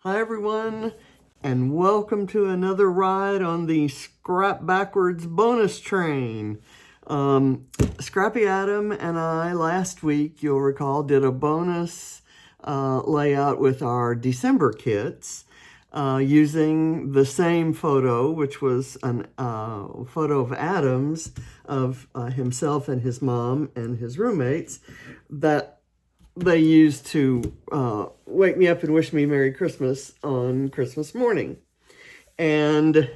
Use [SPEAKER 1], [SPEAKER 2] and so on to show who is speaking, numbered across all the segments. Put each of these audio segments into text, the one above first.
[SPEAKER 1] Hi everyone, and welcome to another ride on the Scrap Backwards bonus train. Scrappy Adam and I last week, you'll recall, did a bonus layout with our December kits using the same photo, which was a photo of Adam's of himself and his mom and his roommates that they used to wake me up and wish me Merry Christmas on Christmas morning. And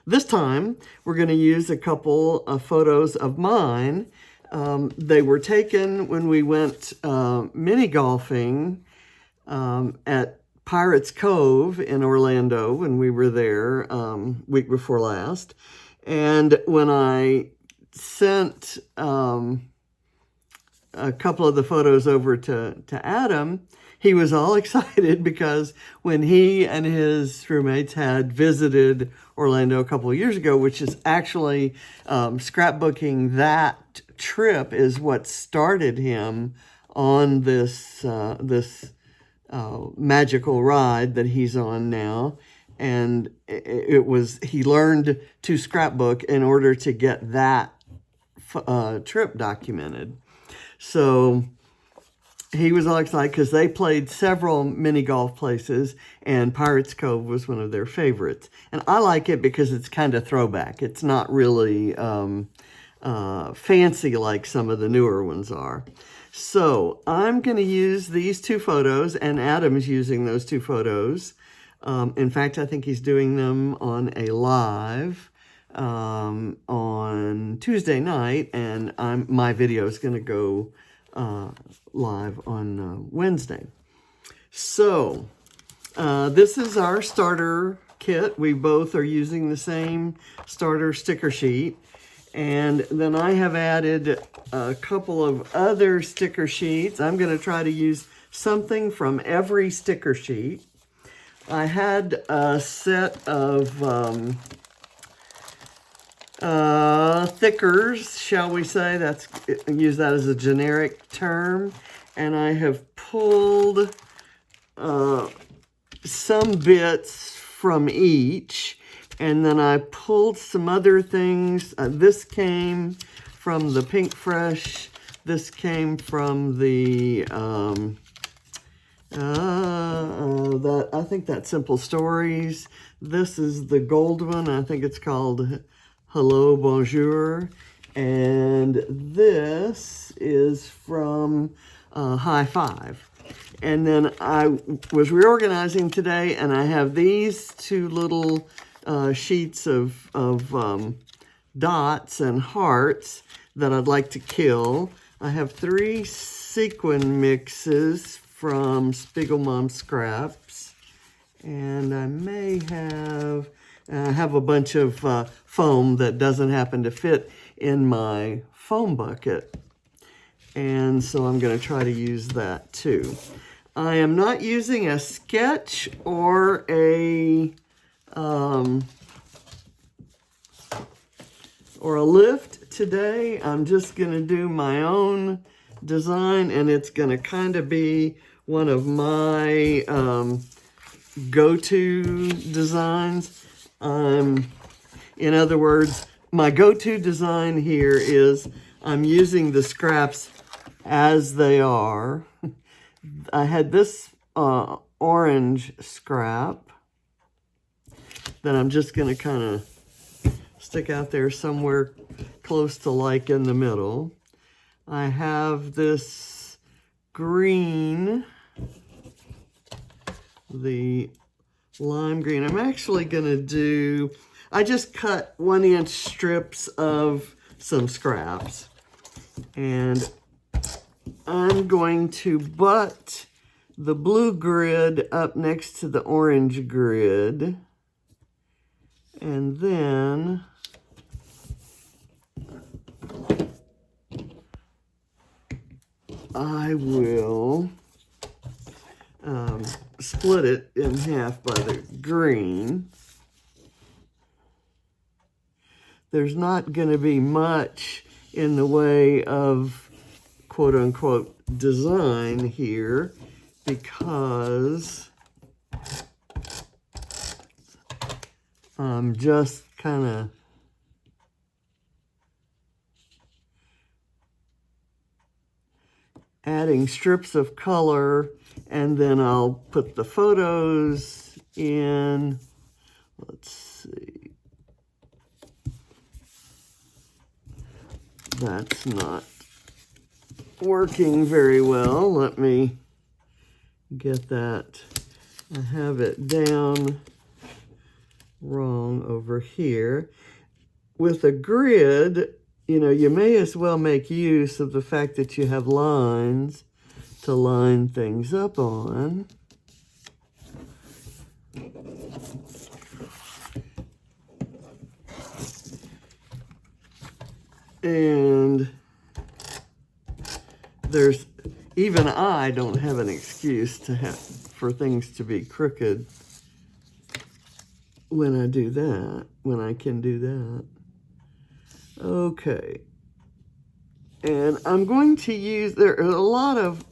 [SPEAKER 1] this time, we're going to use a couple of photos of mine. They were taken when we went mini golfing at Pirates Cove in Orlando when we were there week before last. And when I sent a couple of the photos over to Adam, he was all excited because when he and his roommates had visited Orlando a couple of years ago, which is actually scrapbooking that trip is what started him on this magical ride that he's on now. And he learned to scrapbook in order to get that trip documented. So he was all excited because they played several mini golf places and Pirates Cove was one of their favorites. And I like it because it's kind of throwback. It's not really fancy like some of the newer ones are. So I'm going to use these two photos, and Adam's using those two photos. In fact, I think he's doing them on a live on Tuesday night, and my video is going to go live on Wednesday. So this is our starter kit. We both are using the same starter sticker sheet, and then I have added a couple of other sticker sheets. I'm going to try to use something from every sticker sheet. I had a set of thickers, shall we say, use that as a generic term, and I have pulled some bits from each, and then I pulled some other things. This came from the Pink Fresh, this came from the I think that's Simple Stories. This is the gold one. I think it's called Hello, Bonjour. And this is from High Five. And then I was reorganizing today, and I have these two little sheets of dots and hearts that I'd like to kill. I have 3 sequin mixes from Spiegelmom Scraps. And I may have... I have a bunch of foam that doesn't happen to fit in my foam bucket. And so I'm going to try to use that too. I am not using a sketch or a lift today. I'm just going to do my own design, and it's going to kind of be one of my go-to designs. In other words, my go-to design here is I'm using the scraps as they are. I had this orange scrap that I'm just going to kind of stick out there somewhere close to like in the middle. I have this green, the lime green. I'm actually going to do, I just cut 1-inch strips of some scraps, and I'm going to butt the blue grid up next to the orange grid, and then I will split it in half by the green. There's not going to be much in the way of quote-unquote design here because I'm just kind of adding strips of color, and then I'll put the photos in. Let's see. That's not working very well. Let me get that. I have it down wrong over here. With a grid, you know, you may as well make use of the fact that you have lines to line things up on. And there's, even I don't have an excuse to have, for things to be crooked when I do that, when I can do that. Okay. And I'm going to use, there are a lot of,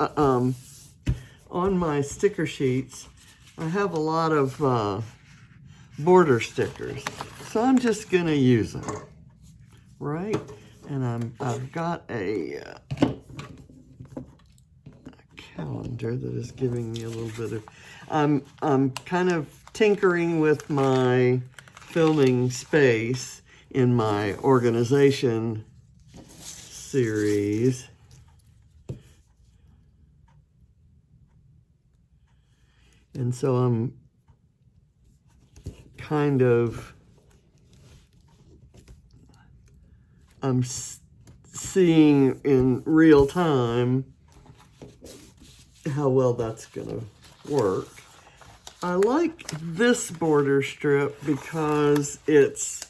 [SPEAKER 1] on my sticker sheets, I have a lot of border stickers. So I'm just going to use them, right? And I've got a calendar that is giving me a little bit of, I'm kind of tinkering with my filming space in my organization series. And so I'm kind of, I'm seeing in real time how well that's going to work. I like this border strip because it's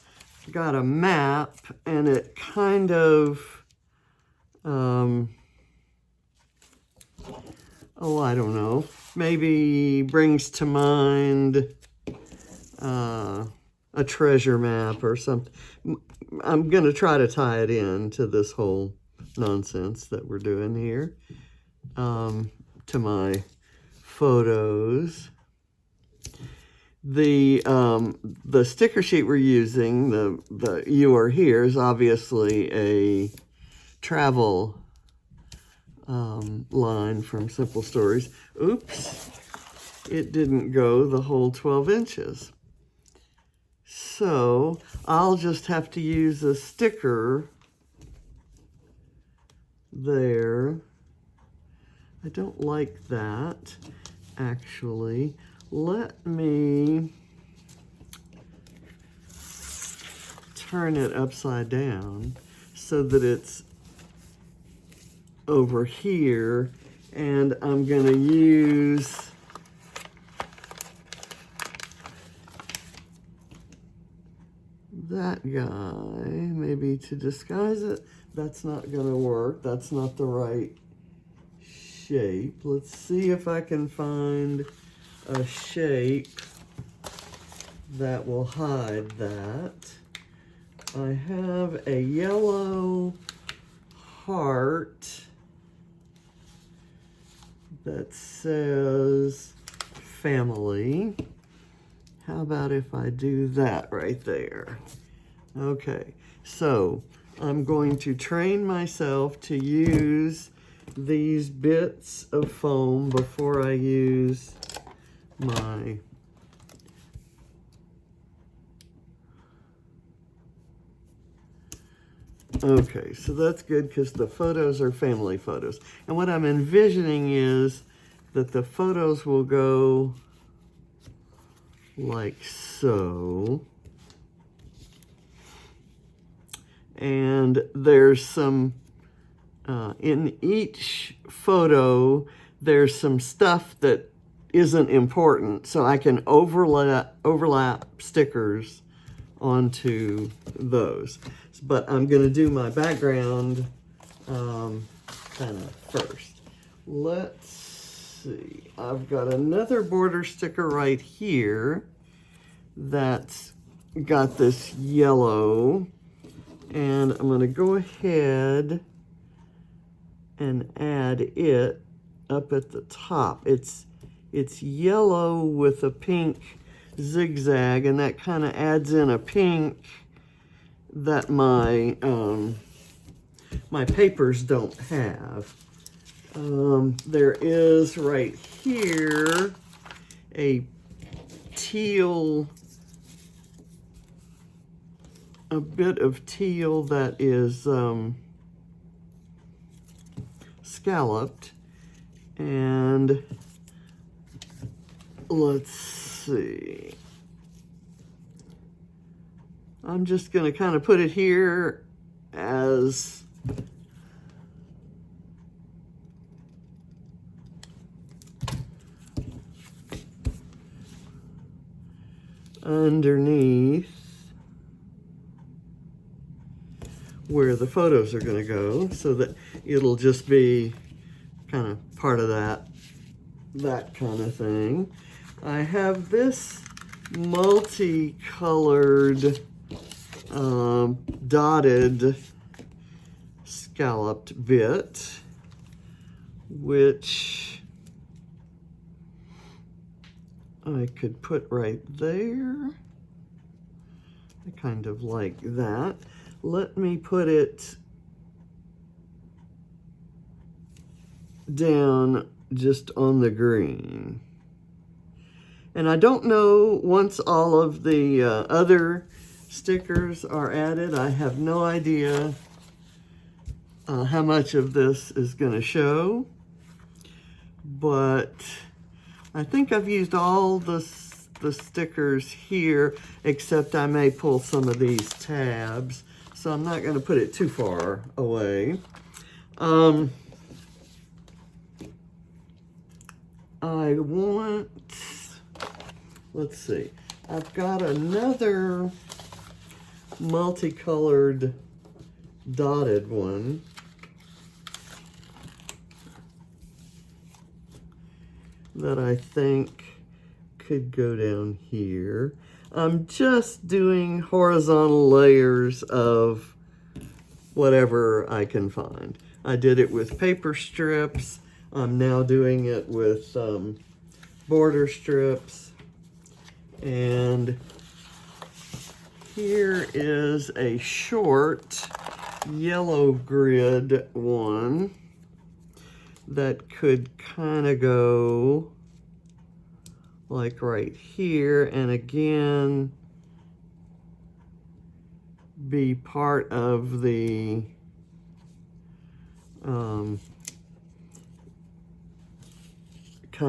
[SPEAKER 1] got a map and it kind of, oh, I don't know, maybe brings to mind a treasure map or something. I'm going to try to tie it in to this whole nonsense that we're doing here, to my photos. The sticker sheet we're using, the You Are Here, is obviously a travel line from Simple Stories. Oops, it didn't go the whole 12 inches. So I'll just have to use a sticker there. I don't like that, actually. Let me turn it upside down so that it's over here, and I'm going to use that guy maybe to disguise it. That's not going to work. That's not the right shape. Let's see if I can find a shape that will hide that. I have a yellow heart that says family. How about if I do that right there? Okay, so I'm going to train myself to use these bits of foam before I use my okay, so that's good because the photos are family photos. And what I'm envisioning is that the photos will go like so. And there's some, in each photo, there's some stuff that isn't important. So I can overlap stickers onto those. But I'm going to do my background kind of first. Let's see. I've got another border sticker right here that's got this yellow. And I'm going to go ahead and add it up at the top. It's yellow with a pink zigzag, and that kind of adds in a pink that my my papers don't have. There is right here a teal, a bit of teal that is scalloped, and let's see. I'm just going to kind of put it here as underneath where the photos are going to go, so that it'll just be kind of part of that kind of thing. I have this multicolored dotted scalloped bit, which I could put right there. I kind of like that. Let me put it down just on the green. And I don't know, once all of the other stickers are added, I have no idea how much of this is going to show. But I think I've used all the stickers here, except I may pull some of these tabs. So I'm not going to put it too far away. I want, let's see, I've got another multicolored dotted one that I think could go down here. I'm just doing horizontal layers of whatever I can find. I did it with paper strips. I'm now doing it with border strips. And here is a short yellow grid one that could kind of go like right here, and again be part of the kind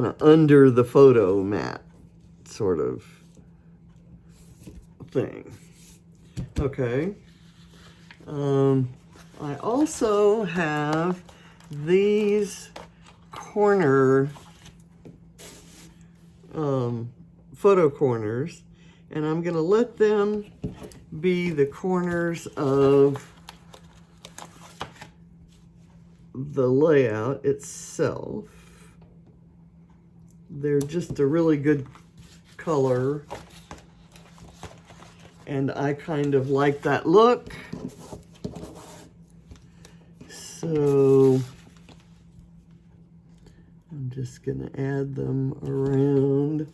[SPEAKER 1] of under the photo mat sort of thing. Okay. I also have these corner photo corners, and I'm going to let them be the corners of the layout itself. They're just a really good color, and I kind of like that look. So I'm just going to add them around.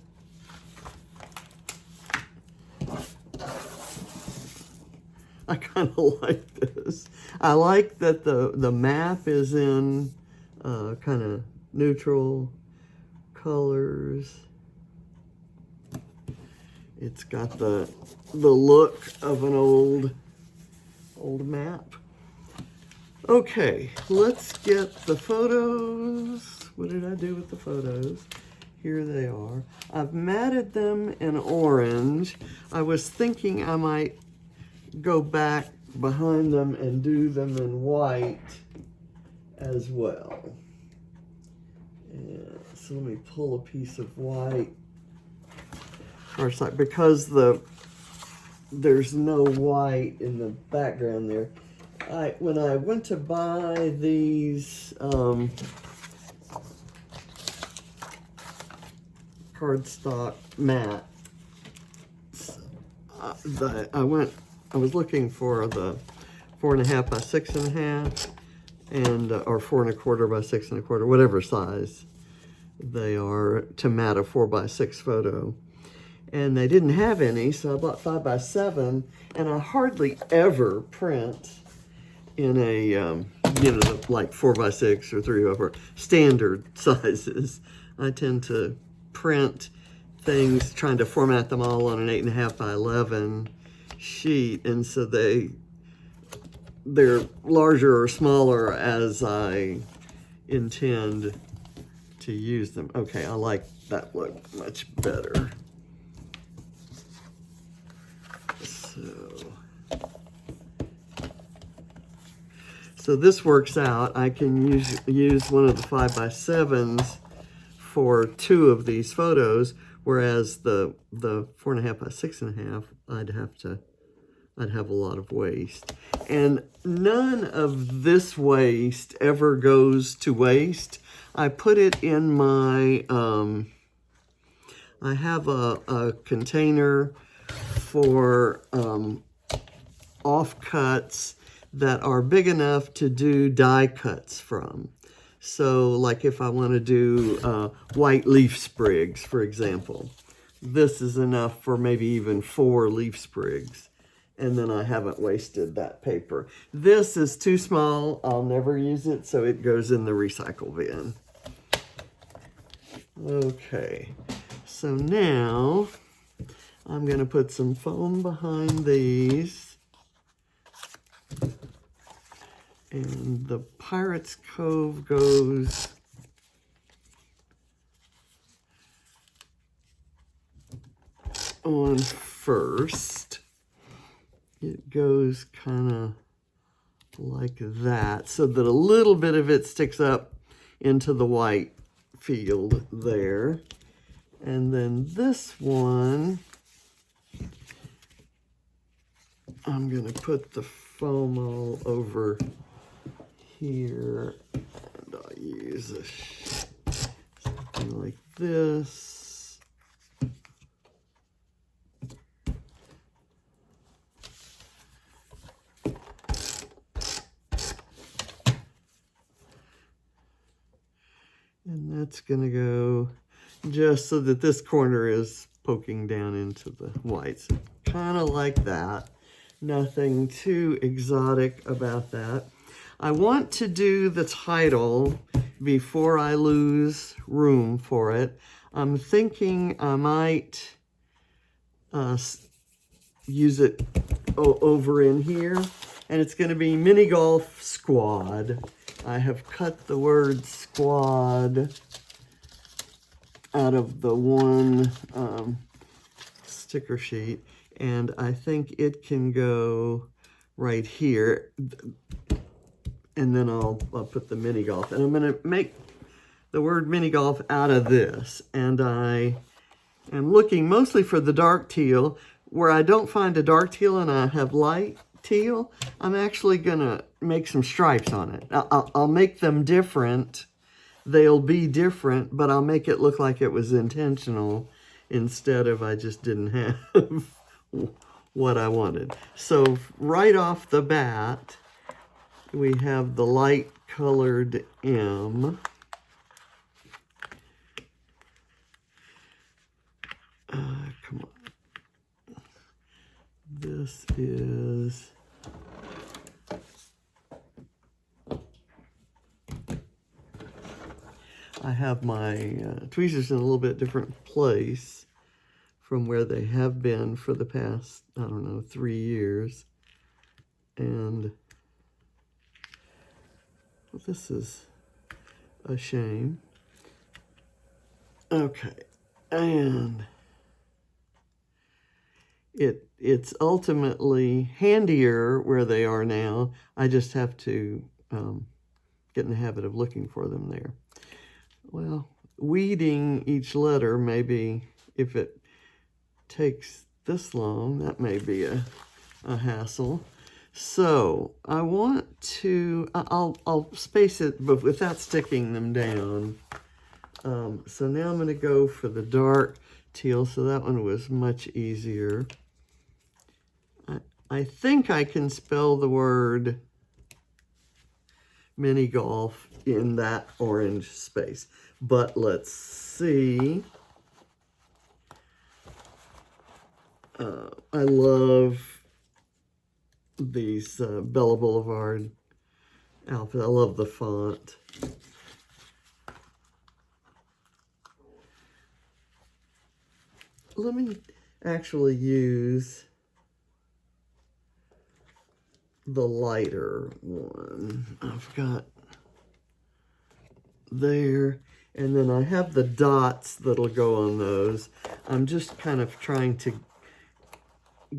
[SPEAKER 1] I kind of like this. I like that the map is in kind of neutral colors. It's got the look of an old map. Okay, let's get the photos. What did I do with the photos? Here they are. I've matted them in orange. I was thinking I might go back behind them and do them in white as well. And so let me pull a piece of white. Or it's like, because there's no white in the background there. When I went to buy these cardstock mats, I was looking for the 4.5 by 6.5, and or 4 1/4 by 6 1/4, whatever size they are to mat a 4 by 6 photo. And they didn't have any, so I bought 5 by 7, and I hardly ever print in a, you know, like 4 by 6 or 3 by 4, standard sizes. I tend to print things, trying to format them all on an 8.5 by 11 sheet, and so they're larger or smaller as I intend to use them. Okay, I like that look much better. So this works out. I can use one of the 5 by 7s for 2 of these photos, whereas the 4.5 by 6.5, I'd have a lot of waste. And none of this waste ever goes to waste. I put it in my, I have a container for offcuts that are big enough to do die cuts from. So like if I want to do white leaf sprigs, for example, this is enough for maybe even 4 leaf sprigs. And then I haven't wasted that paper. This is too small. I'll never use it, so it goes in the recycle bin. Okay, so now I'm going to put some foam behind these. And the Pirate's Cove goes on first. It goes kind of like that, so that a little bit of it sticks up into the white field there. And then this one, I'm going to put the foam all over here, and I'll use something like this. And that's going to go just so that this corner is poking down into the white. So kind of like that. Nothing too exotic about that. I want to do the title before I lose room for it. I'm thinking I might use it over in here, and it's going to be Mini Golf Squad. I have cut the word squad out of the one sticker sheet, and I think it can go right here. And then I'll put the mini golf. And I'm going to make the word mini golf out of this. And I am looking mostly for the dark teal. Where I don't find a dark teal and I have light teal, I'm actually going to make some stripes on it. I'll make them different. They'll be different, but I'll make it look like it was intentional instead of I just didn't have what I wanted. So right off the bat, we have the light colored M. Come on. This is... I have my tweezers in a little bit different place from where they have been for the past, I don't know, 3 years. And this is a shame. Okay, and it's ultimately handier where they are now. I just have to get in the habit of looking for them there. Well, weeding each letter, maybe if it takes this long, that may be a hassle. So I want to, I'll space it but without sticking them down. So now I'm going to go for the dark teal, so that one was much easier. I think I can spell the word Mini Golf in that orange space. But let's see. I love these Bella Boulevard outfits. I love the font. Let me actually use the lighter one. I've got there, and then I have the dots that'll go on those. I'm just kind of trying to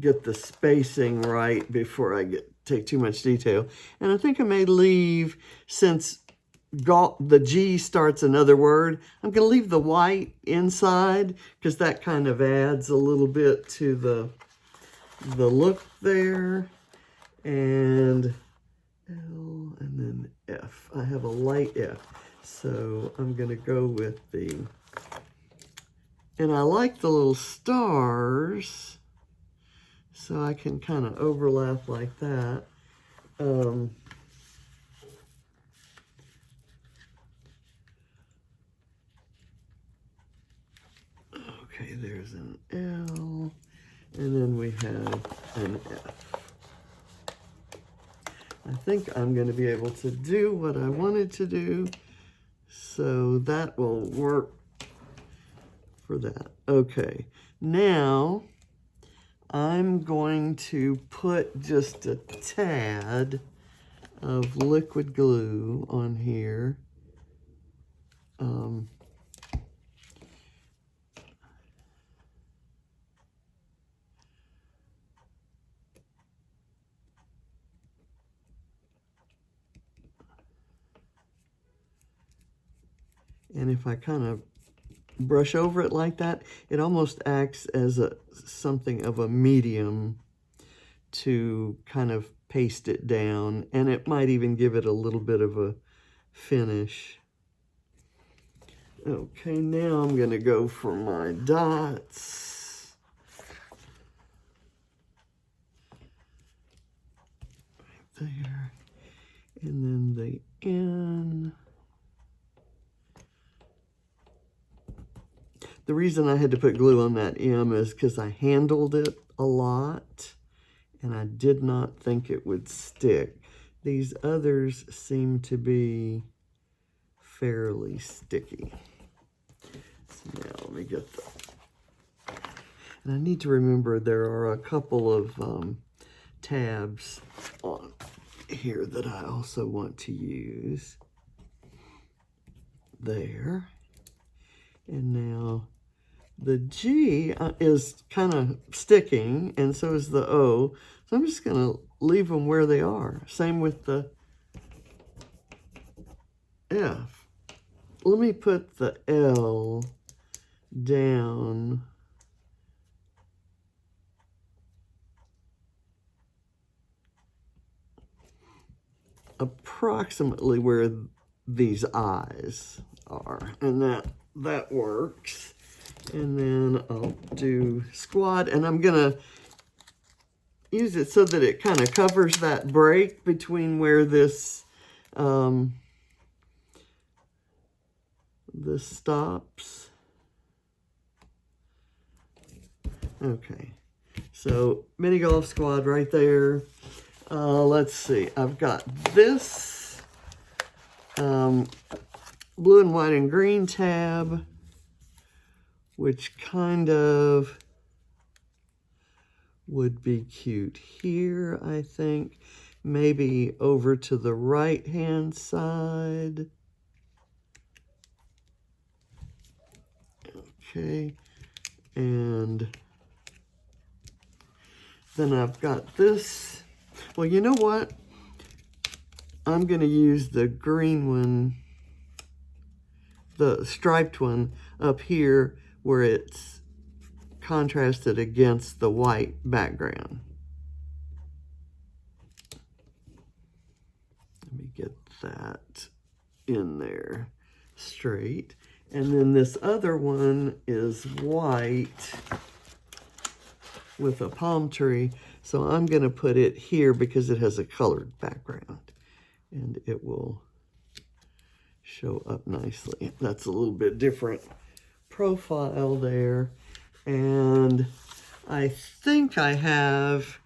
[SPEAKER 1] get the spacing right before I take too much detail. And I think I may leave, since the G starts another word, I'm going to leave the white inside because that kind of adds a little bit to the look there. And L and then F. I have a light F. So I'm going to go with the, and I like the little stars, so I can kind of overlap like that. Okay, there's an L, and then we have an F. I think I'm going to be able to do what I wanted to do, so that will work for that. Okay, now I'm going to put just a tad of liquid glue on here. And if I kind of brush over it like that, it almost acts as something of a medium to kind of paste it down, and it might even give it a little bit of a finish. Okay, now I'm going to go for my dots. Right there. And then the N. The reason I had to put glue on that M is because I handled it a lot, and I did not think it would stick. These others seem to be fairly sticky. So now let me get the, and I need to remember there are a couple of tabs on here that I also want to use. There. And now the G is kind of sticking, and so is the O. So I'm just going to leave them where they are. Same with the F. Let me put the L down approximately where these eyes are, and that works. And then I'll do squad, and I'm gonna use it so that it kind of covers that break between where this this stops. Okay, so mini golf squad right there. Let's see, I've got this blue and white and green tab, which kind of would be cute here, I think. Maybe over to the right-hand side. Okay, and then I've got this. Well, you know what? I'm going to use the green one, the striped one up here, where it's contrasted against the white background. Let me get that in there straight. And then this other one is white with a palm tree. So I'm going to put it here because it has a colored background. and it will show up nicely. That's a little bit different profile there. And I think I have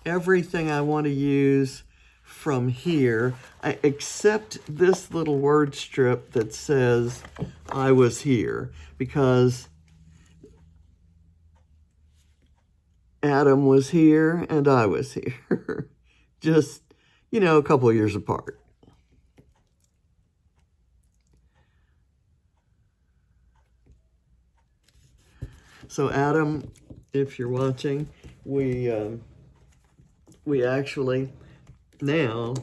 [SPEAKER 1] everything I want to use from here, except this little word strip that says I was here, because Adam was here and I was here. Just, you know, a couple of years apart. So Adam, if you're watching, we actually, now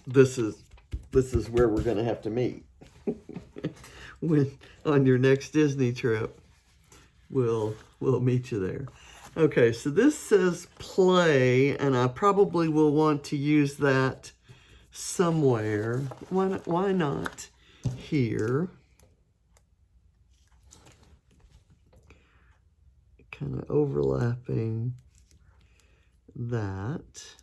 [SPEAKER 1] this is where we're going to have to meet. When on your next Disney trip, we'll meet you there. Okay, so this says play, and I probably will want to use that somewhere. Why not here? Kind of overlapping that.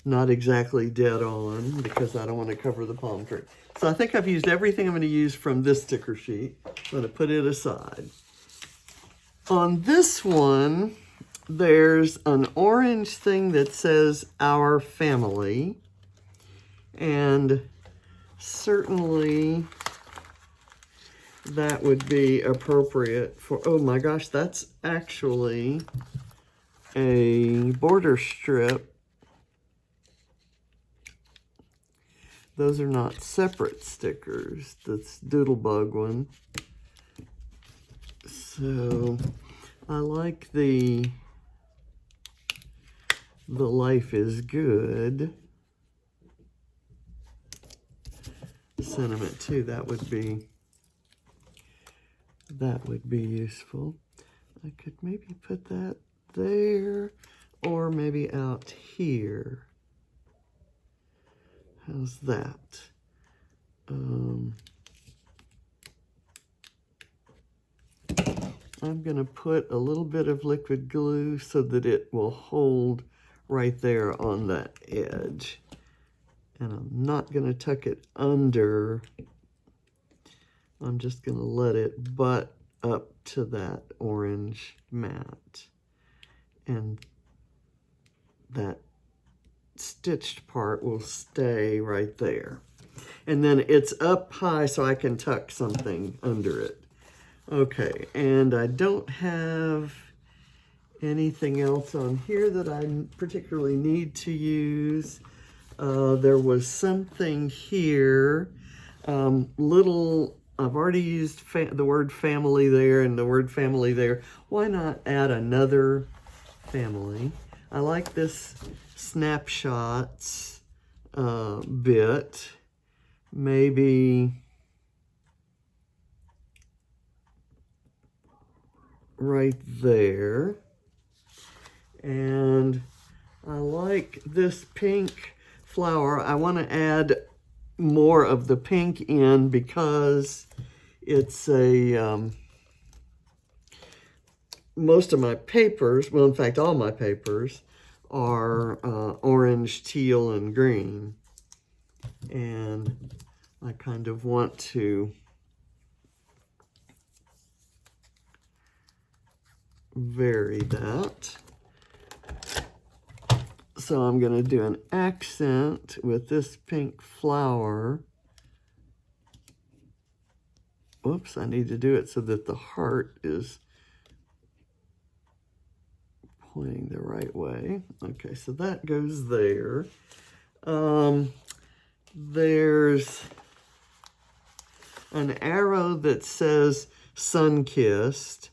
[SPEAKER 1] Not exactly dead on, because I don't want to cover the palm tree. So I think I've used everything I'm going to use from this sticker sheet. I'm going to put it aside. On this one, there's an orange thing that says Our Family. And certainly that would be appropriate for, oh my gosh, that's actually a border strip. Those are not separate stickers. That's Doodlebug one. So I like the life is good sentiment too. That would be useful. I could maybe put that there, or maybe out here. How's that? I'm going to put a little bit of liquid glue so that it will hold right there on that edge. And I'm not going to tuck it under. I'm just going to let it butt up to that orange mat. And that stitched part will stay right there. And then it's up high so I can tuck something under it. Okay, and I don't have anything else on here that I particularly need to use. There was something here, I've already used the word family there and the word family there. Why not add another family? I like this snapshots bit. Maybe right there. And I like this pink flower. I want to add more of the pink in because it's a most of my papers, well, in fact, all my papers are orange, teal, and green. And I kind of want to vary that. So I'm going to do an accent with this pink flower. Whoops, I need to do it so that the heart is pointing the right way. Okay, so that goes there. There's an arrow that says sun-kissed,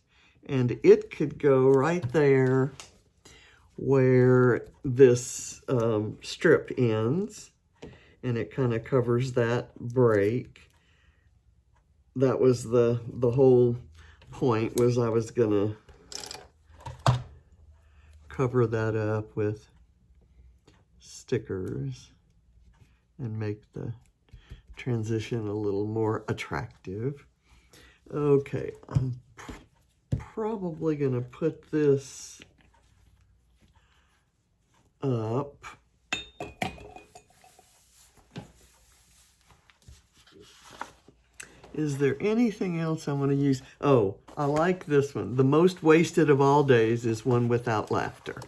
[SPEAKER 1] and it could go right there where this strip ends, and it kind of covers that break. That was the whole point, was I was gonna cover that up with stickers and make the transition a little more attractive. Okay, I'm probably gonna put this up Is there anything else I want to use? Oh, I like this one. The most wasted of all days is one without laughter.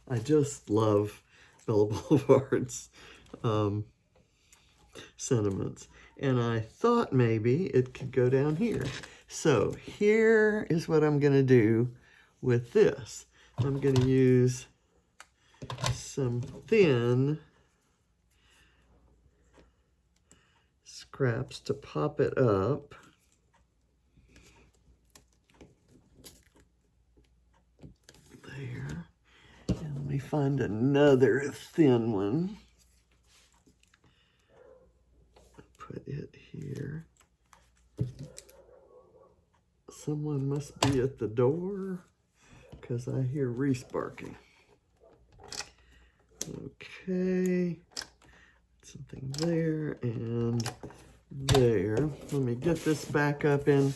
[SPEAKER 1] I just love Bella Boulevard's sentiments. And I thought maybe it could go down here. So here is what I'm going to do with this. I'm going to use some thin scraps to pop it up. There. And let me find another thin one. Put it here. Someone must be at the door because I hear Reese barking. Okay. Something there and there. Let me get this back up in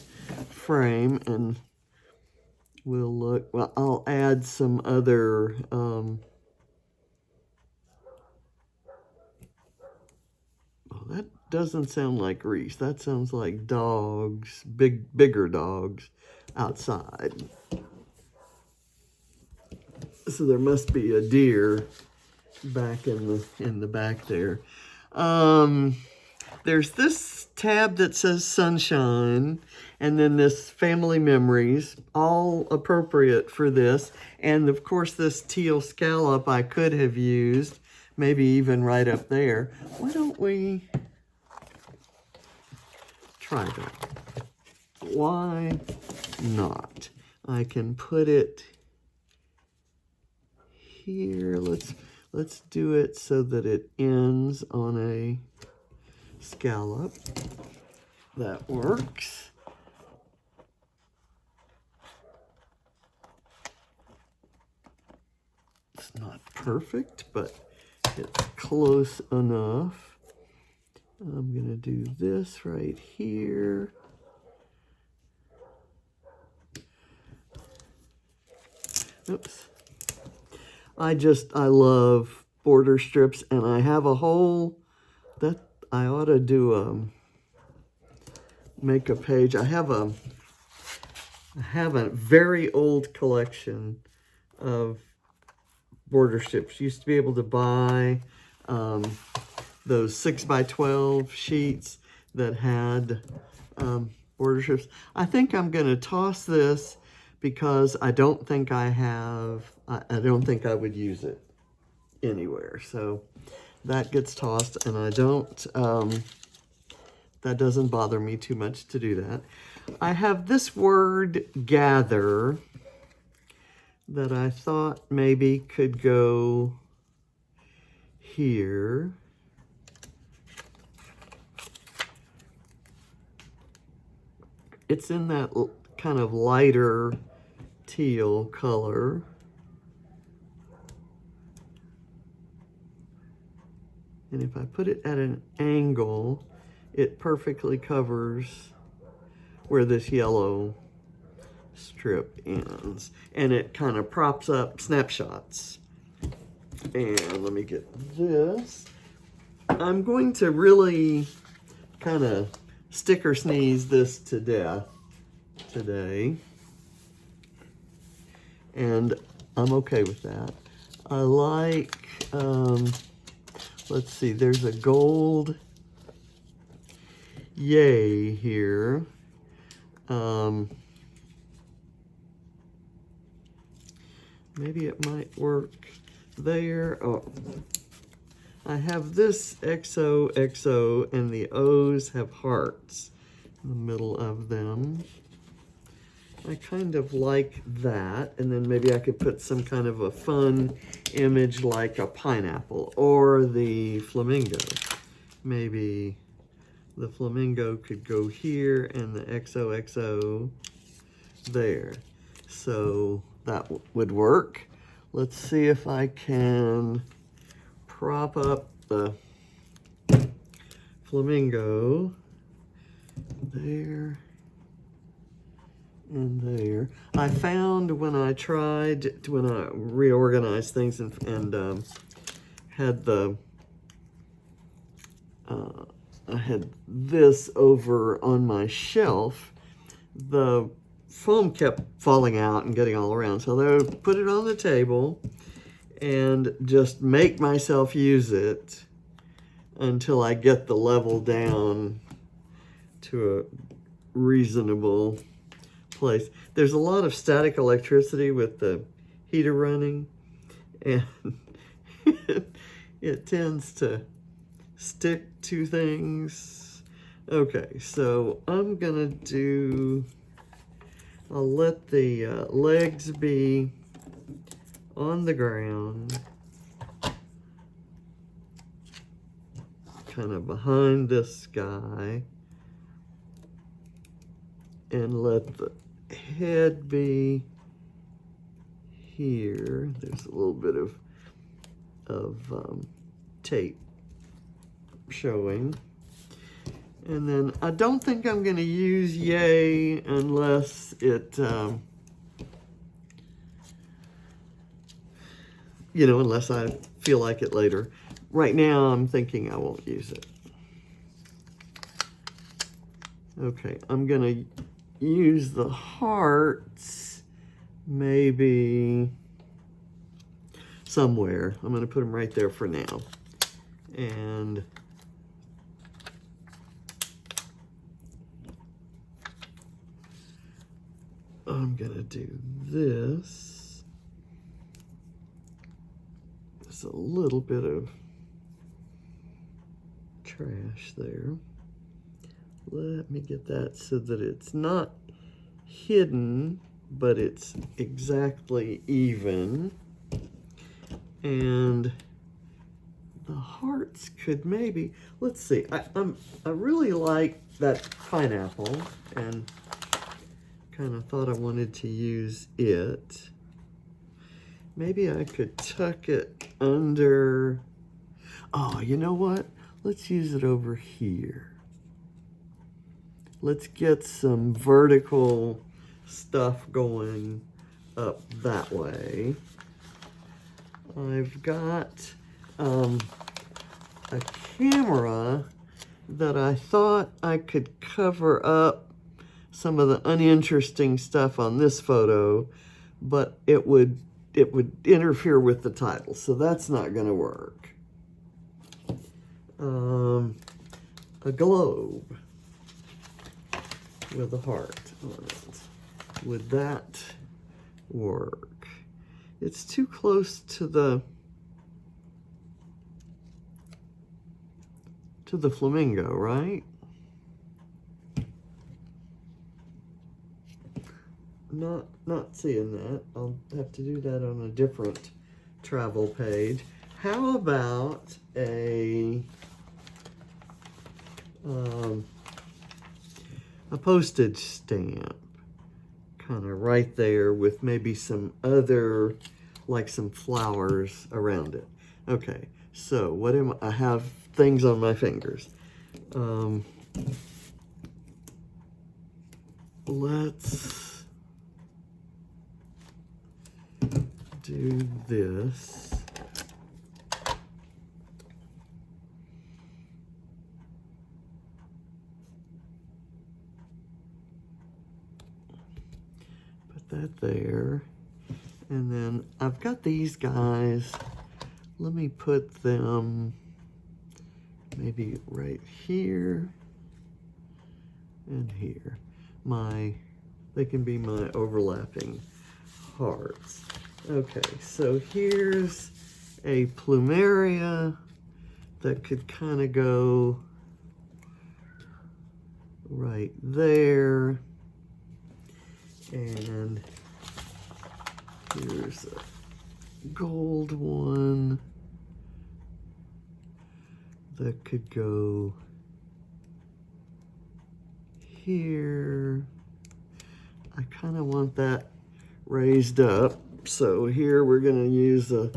[SPEAKER 1] frame and we'll look. Well, I'll add some other oh, that doesn't sound like Reese. That sounds like dogs, bigger dogs outside. So there must be a deer back in the back there. There's this tab that says sunshine, and then this family memories, all appropriate for this. And of course this teal scallop I could have used, maybe even right up there. Why don't we try that? Why not? I can put it here. Let's do it so that it ends on a scallop. That works. It's not perfect, but it's close enough. I'm gonna do this right here. Oops. I love border strips, and I have a whole, that I ought to do make a page. I have a very old collection of border strips. Used to be able to buy those 6x12 sheets that had border strips. I think I'm going to toss this because I don't think I don't think I would use it anywhere. So that gets tossed, and I don't, that doesn't bother me too much to do that. I have this word gather that I thought maybe could go here. It's in that kind of lighter teal color. And if I put it at an angle, it perfectly covers where this yellow strip ends. And it kind of props up snapshots. And let me get this. I'm going to really kind of sticker sneeze this to death today. And I'm okay with that. I like, let's see, there's a gold yay here. Maybe it might work there. Oh, I have this XOXO, and the O's have hearts in the middle of them. I kind of like that, and then maybe I could put some kind of a fun image like a pineapple or the flamingo. Maybe the flamingo could go here and the XOXO there. So that would work. Let's see if I can prop up the flamingo there and there. I found when I reorganized things and had the I had this over on my shelf, the foam kept falling out and getting all around. So I would put it on the table and just make myself use it until I get the level down to a reasonable place. There's a lot of static electricity with the heater running, and it tends to stick to things. Okay, so I'm gonna do, I'll let the legs be on the ground, kind of behind this guy, and let the head be here. There's a little bit of tape showing. And then I don't think I'm going to use yay unless it, you know, unless I feel like it later. Right now I'm thinking I won't use it. Okay, I'm going to use the hearts maybe somewhere. I'm going to put them right there for now. And I'm going to do this. There's a little bit of trash there. Let me get that so that it's not hidden, but it's exactly even. And the hearts could maybe, let's see, I really like that pineapple and kind of thought I wanted to use it. Maybe I could tuck it under, oh, you know what? Let's use it over here. Let's get some vertical stuff going up that way. I've got a camera that I thought I could cover up some of the uninteresting stuff on this photo, but it would interfere with the title, so that's not going to work. A globe with a heart on it. Would that work? It's too close to the flamingo, right? Not seeing that. I'll have to do that on a different travel page. How about a postage stamp, kind of right there with maybe some other, like some flowers around it. Okay, so what am I have things on my fingers. Let's do this. Put that there. And then I've got these guys. Let me put them maybe right here and here. They can be my overlapping hearts. Okay, so here's a plumeria that could kind of go right there. And here's a gold one that could go here. I kind of want that raised up. So here we're going to use a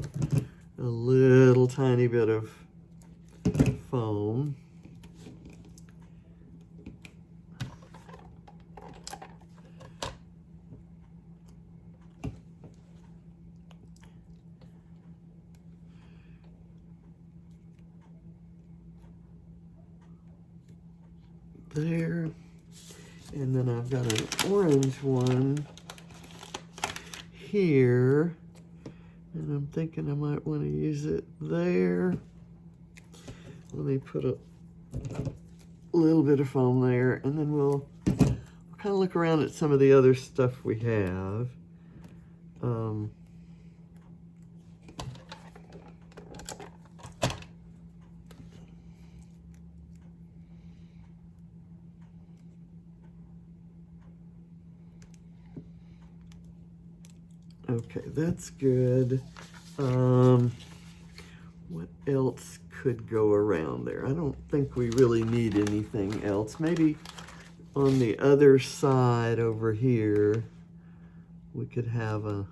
[SPEAKER 1] little tiny bit of foam. there. And then I've got an orange one here. And I'm thinking I might want to use it there. Let me put a little bit of foam there, and then we'll kind of look around at some of the other stuff we have. Okay, that's good. What else could go around there? I don't think we really need anything else. Maybe on the other side over here, we could have a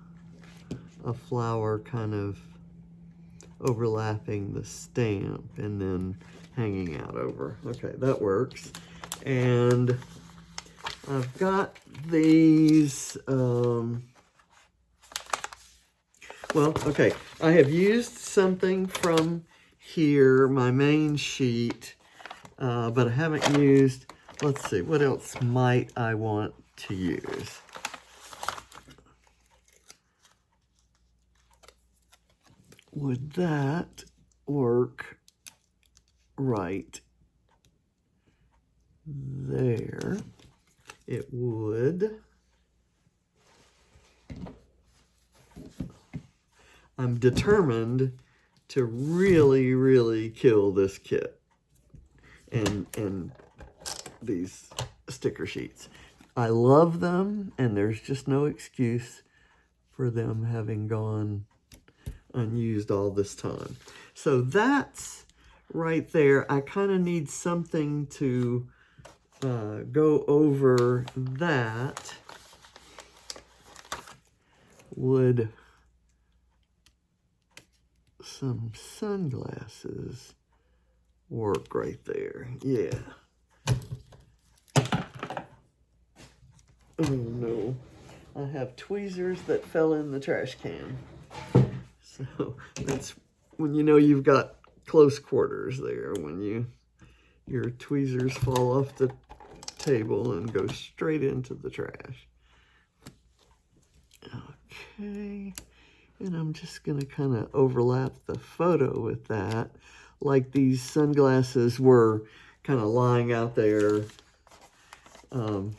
[SPEAKER 1] flower kind of overlapping the stamp and then hanging out over. Okay, that works. And I've got these, well, okay, I have used something from here, my main sheet, but I haven't used, let's see, what else might I want to use? Would that work right there? It would. I'm determined to really, really kill this kit and these sticker sheets. I love them, and there's just no excuse for them having gone unused all this time. So that's right there. I kind of need something to go over that. Would some sunglasses work right there? Yeah. Oh no, I have tweezers that fell in the trash can. So that's when you know you've got close quarters there, when your tweezers fall off the table and go straight into the trash. Okay. And I'm just going to kind of overlap the photo with that, like these sunglasses were kind of lying out there. I'm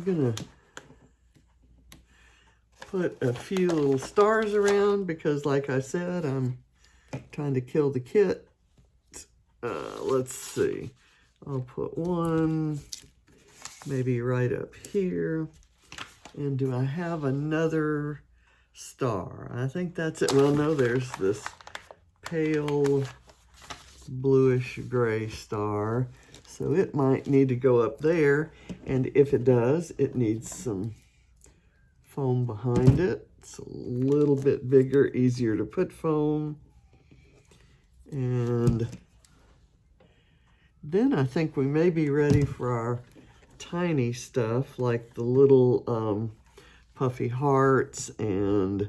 [SPEAKER 1] going to put a few little stars around because, like I said, I'm trying to kill the kit. Let's see. I'll put one maybe right up here. And do I have another star? I think that's it. Well, no, there's this pale bluish gray star. So it might need to go up there. And if it does, it needs some foam behind it. It's a little bit bigger, easier to put foam. And then I think we may be ready for our tiny stuff, like the little puffy hearts and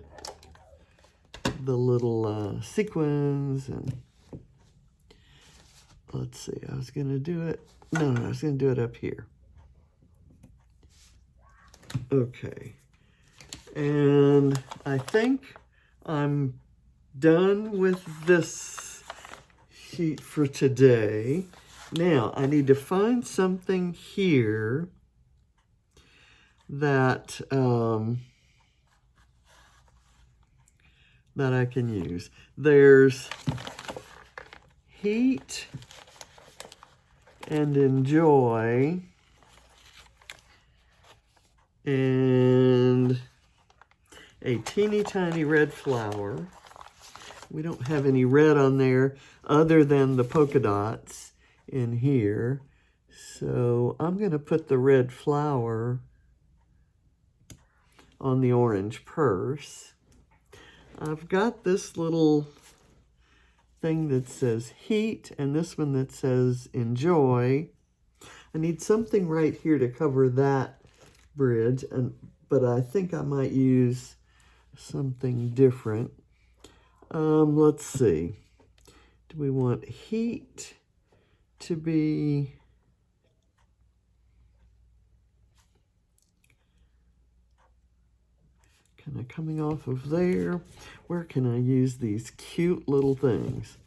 [SPEAKER 1] the little sequins. And let's see, I was going to do it. No, I was going to do it up here. Okay. And I think I'm done with this sheet for today. Now, I need to find something here that that I can use. There's Heat and Enjoy and a teeny tiny red flower. We don't have any red on there other than the polka dots in here. So I'm going to put the red flower on the orange purse. I've got this little thing that says Heat and this one that says Enjoy. I need something right here to cover that bridge, but I think I might use something different. Let's see. Do we want Heat to be kind of coming off of there. Where can I use these cute little things?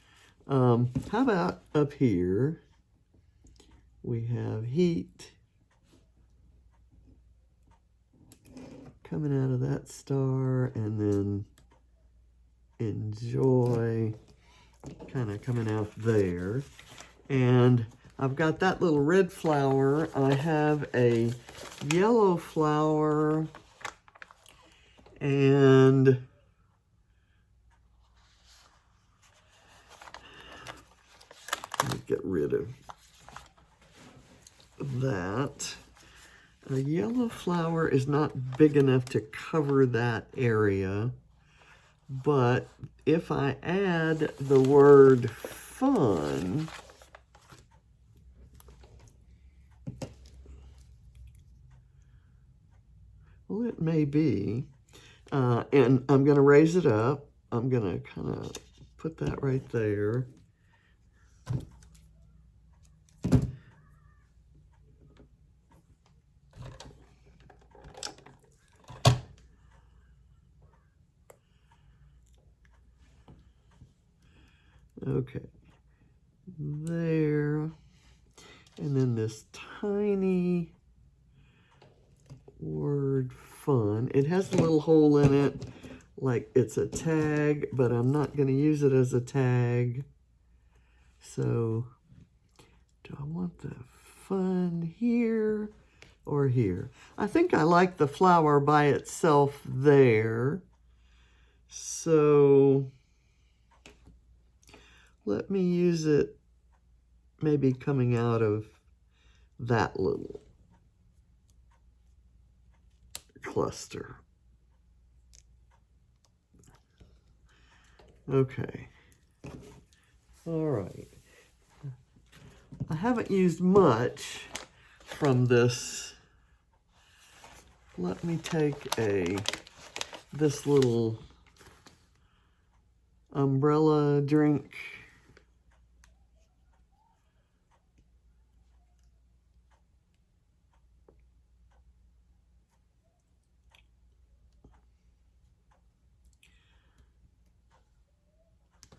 [SPEAKER 1] How about up here? We have heat coming out of that star, and then enjoy kind of coming out there. And I've got that little red flower. I have a yellow flower, and let me get rid of that. A yellow flower is not big enough to cover that area, but if I add the word fun, well, it may be, and I'm going to raise it up. I'm going to kind of put that right there. Okay, there, and then this tiny word fun. It has a little hole in it, like it's a tag, but I'm not going to use it as a tag. So, do I want the fun here or here? I think I like the flower by itself there. So, let me use it maybe coming out of that little cluster. Okay. All right. I haven't used much from this. Let me take this little umbrella drink.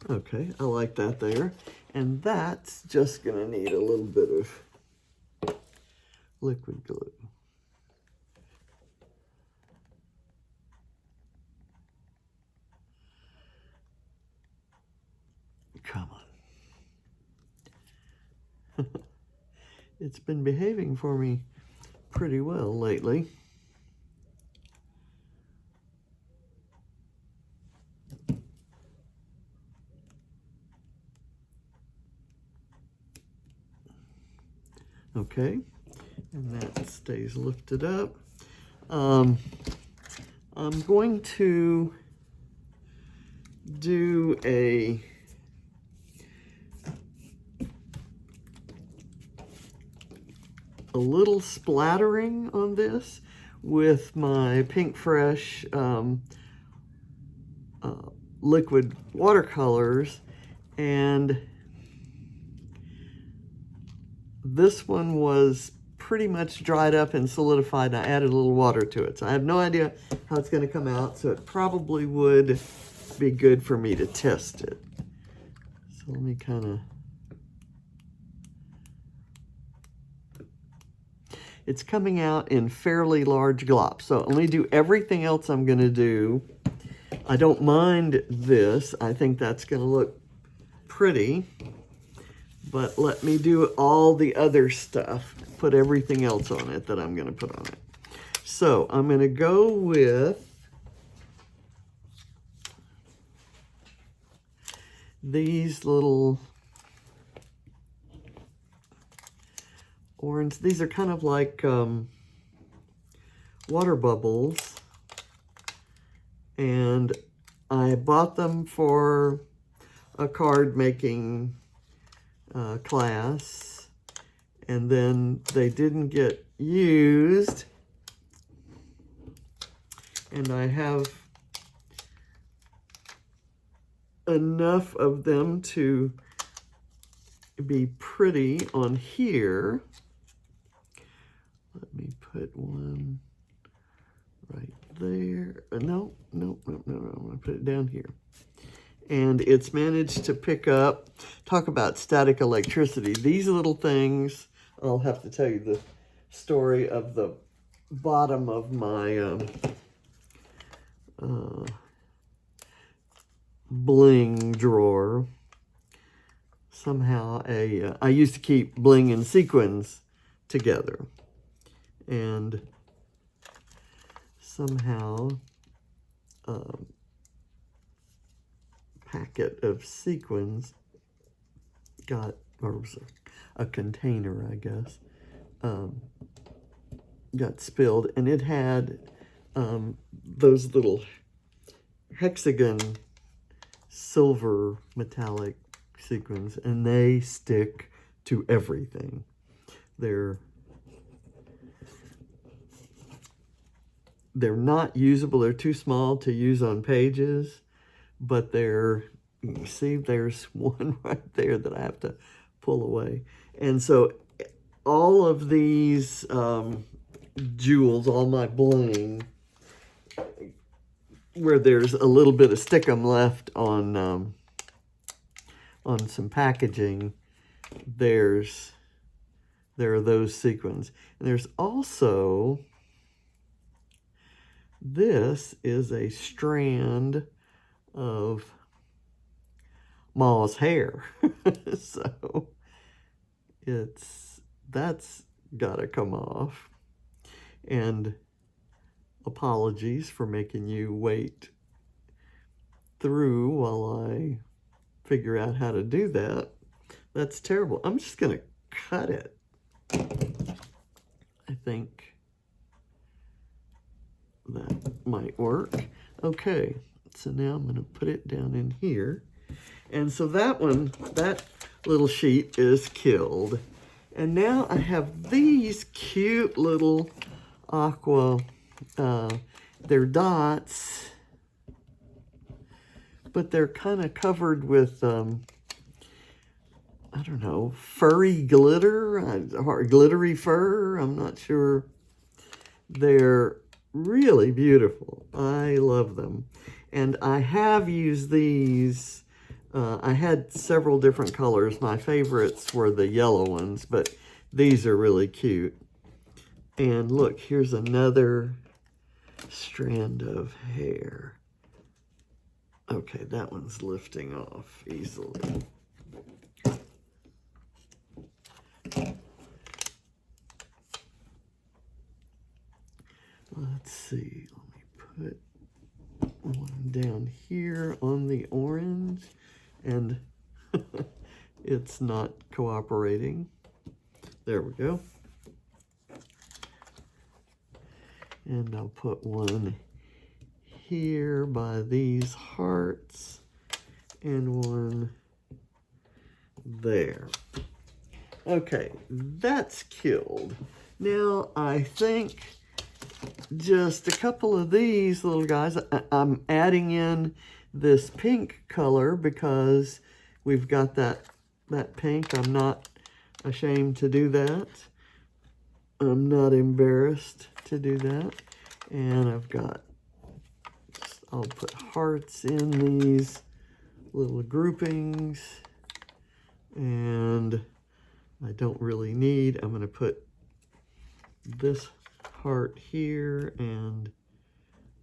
[SPEAKER 1] Okay, I like that there. And that's just going to need a little bit of liquid glue. Come on. It's been behaving for me pretty well lately. Okay, and that stays lifted up. I'm going to do a little splattering on this with my McElfresh liquid watercolors, and this one was pretty much dried up and solidified, and I added a little water to it. So I have no idea how it's going to come out, so it probably would be good for me to test it. So let me kind of... It's coming out in fairly large glops. So let me do everything else I'm going to do. I don't mind this. I think that's going to look pretty. But let me do all the other stuff. Put everything else on it that I'm going to put on it. So I'm going to go with these little orange. These are kind of like water bubbles. And I bought them for a card making class, and then they didn't get used, and I have enough of them to be pretty on here. Let me put one right there. No. I'm going to put it down here. And it's managed to pick up, talk about static electricity. These little things, I'll have to tell you the story of the bottom of my bling drawer. Somehow I used to keep bling and sequins together. And somehow packet of sequins got, or it was a container, I guess, got spilled, and it had those little hexagon silver metallic sequins, and they stick to everything. They're not usable. They're too small to use on pages, but you see, there's one right there that I have to pull away. And so all of these jewels, all my bling, where there's a little bit of stickum left on some packaging, there are those sequins. And there's also, this is a strand of Ma's hair. So that's gotta come off. And apologies for making you wait through while I figure out how to do that. That's terrible. I'm just gonna cut it. I think that might work. Okay, so now I'm gonna put it down in here. And so that little sheet is killed. And now I have these cute little aqua, they're dots, but they're kind of covered with, I don't know, furry glitter, or glittery fur, I'm not sure. They're really beautiful. I love them. And I have used these. I had several different colors. My favorites were the yellow ones, but these are really cute. And look, here's another strand of hair. Okay, that one's lifting off easily. Let's see, let me put one down here on the orange, and it's not cooperating. There we go. And I'll put one here by these hearts and one there. Okay, that's killed. Now I think just a couple of these little guys, I'm adding in this pink color because we've got that pink. I'm not ashamed to do that. I'm not embarrassed to do that. And I've got, I'll put hearts in these little groupings, and I don't really need, I'm going to put this heart here and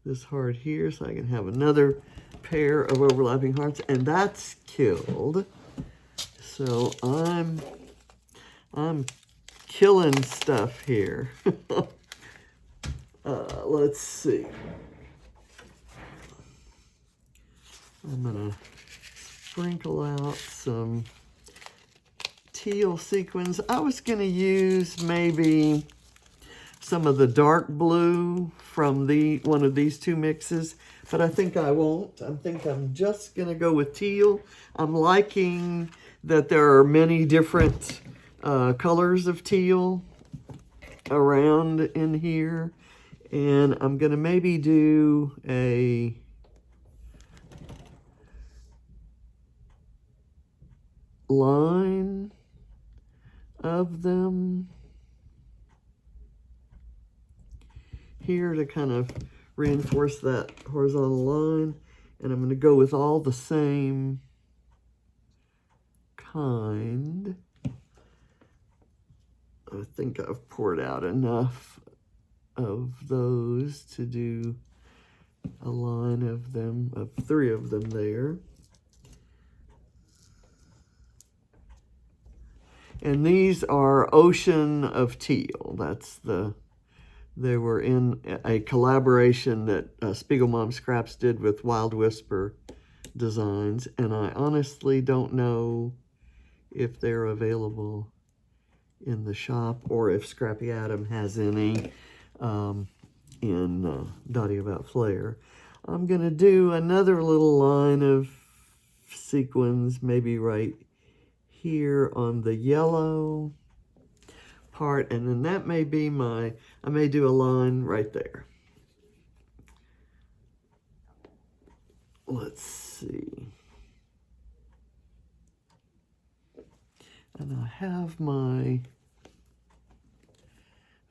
[SPEAKER 1] this heart here, so I can have another pair of overlapping hearts, and that's killed. So I'm killing stuff here. Let's see. I'm gonna sprinkle out some teal sequins. I was gonna use maybe some of the dark blue from one of these two mixes, but I think I won't. I think I'm just gonna go with teal. I'm liking that there are many different colors of teal around in here, and I'm gonna maybe do a line of them here to kind of reinforce that horizontal line. And I'm going to go with all the same kind. I think I've poured out enough of those to do a line of them, of 3 of them there. And these are Ocean of Teal. That's they were in a collaboration that Spiegelmom Scraps did with Wild Whisper Designs, and I honestly don't know if they're available in the shop or if Scrappy Adam has any in Dottie About Flair. I'm going to do another little line of sequins, maybe right here on the yellow part, and then that may be I may do a line right there. Let's see. And I have my,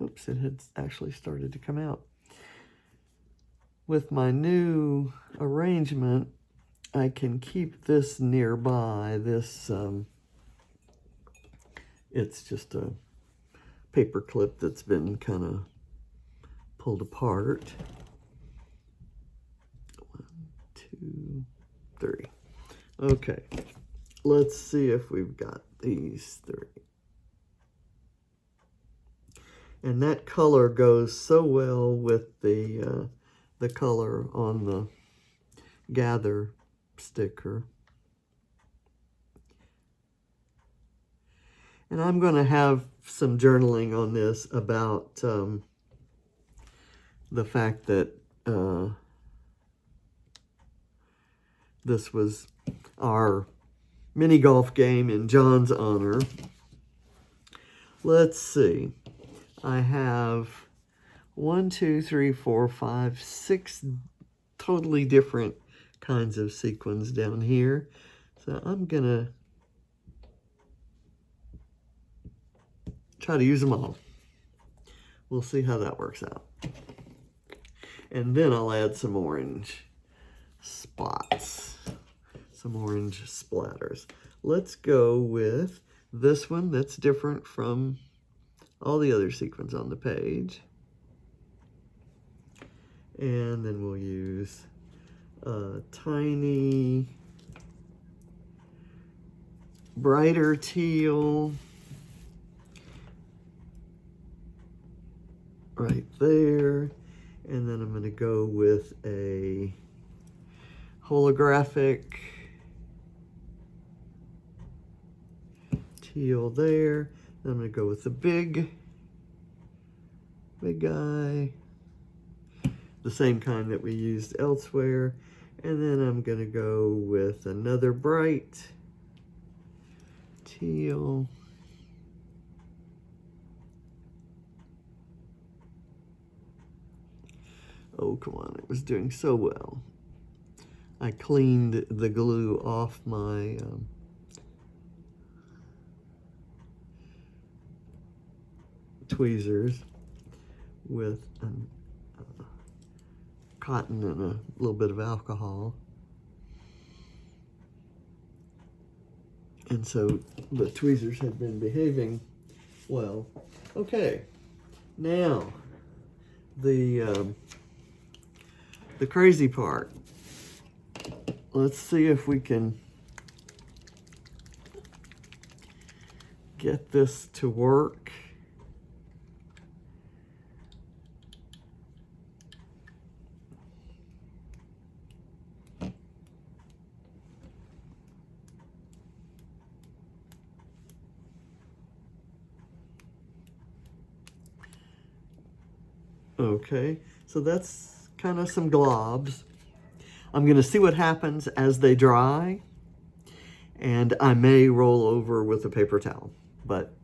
[SPEAKER 1] oops, it had actually started to come out. With my new arrangement, I can keep this nearby. This, it's just a paper clip that's been kind of pulled apart. 1, 2, 3. Okay, let's see if we've got these 3. And that color goes so well with the color on the Gather sticker. And I'm going to have some journaling on this about the fact that this was our mini golf game in John's honor. Let's see. I have 1, 2, 3, 4, 5, 6 totally different kinds of sequins down here. So I'm going to try to use them all. We'll see how that works out. And then I'll add some orange spots, some orange splatters. Let's go with this one that's different from all the other sequins on the page. And then we'll use a tiny, brighter teal right there. And then I'm going to go with a holographic teal there. Then I'm going to go with the big guy, the same kind that we used elsewhere. And then I'm going to go with another bright teal. Oh, come on, it was doing so well. I cleaned the glue off my tweezers with cotton and a little bit of alcohol. And so the tweezers had been behaving well. Okay, now the crazy part. Let's see if we can get this to work. Okay, so that's kind of some globs. I'm going to see what happens as they dry, and I may roll over with a paper towel, but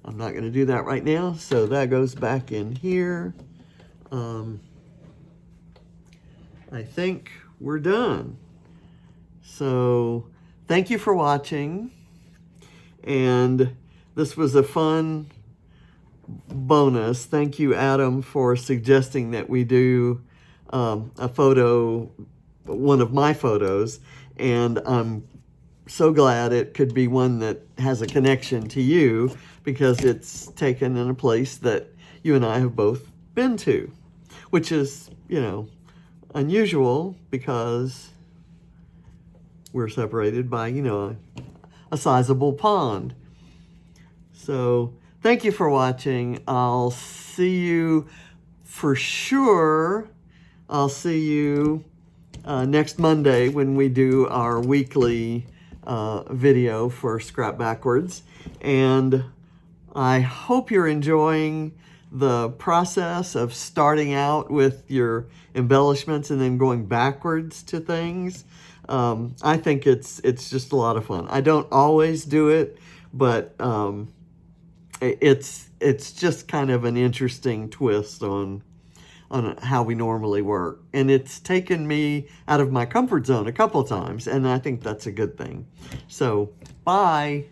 [SPEAKER 1] I'm not going to do that right now, so that goes back in here. I think we're done. So thank you for watching, and this was a fun bonus. Thank you, Adam, for suggesting that we do a photo, one of my photos, and I'm so glad it could be one that has a connection to you because it's taken in a place that you and I have both been to, which is, you know, unusual because we're separated by, you know, a sizable pond. So thank you for watching. I'll see you for sure. I'll see you next Monday when we do our weekly video for Scrap Backwards. And I hope you're enjoying the process of starting out with your embellishments and then going backwards to things. I think it's just a lot of fun. I don't always do it, but it's just kind of an interesting twist on how we normally work. And it's taken me out of my comfort zone a couple times, and I think that's a good thing. So, bye.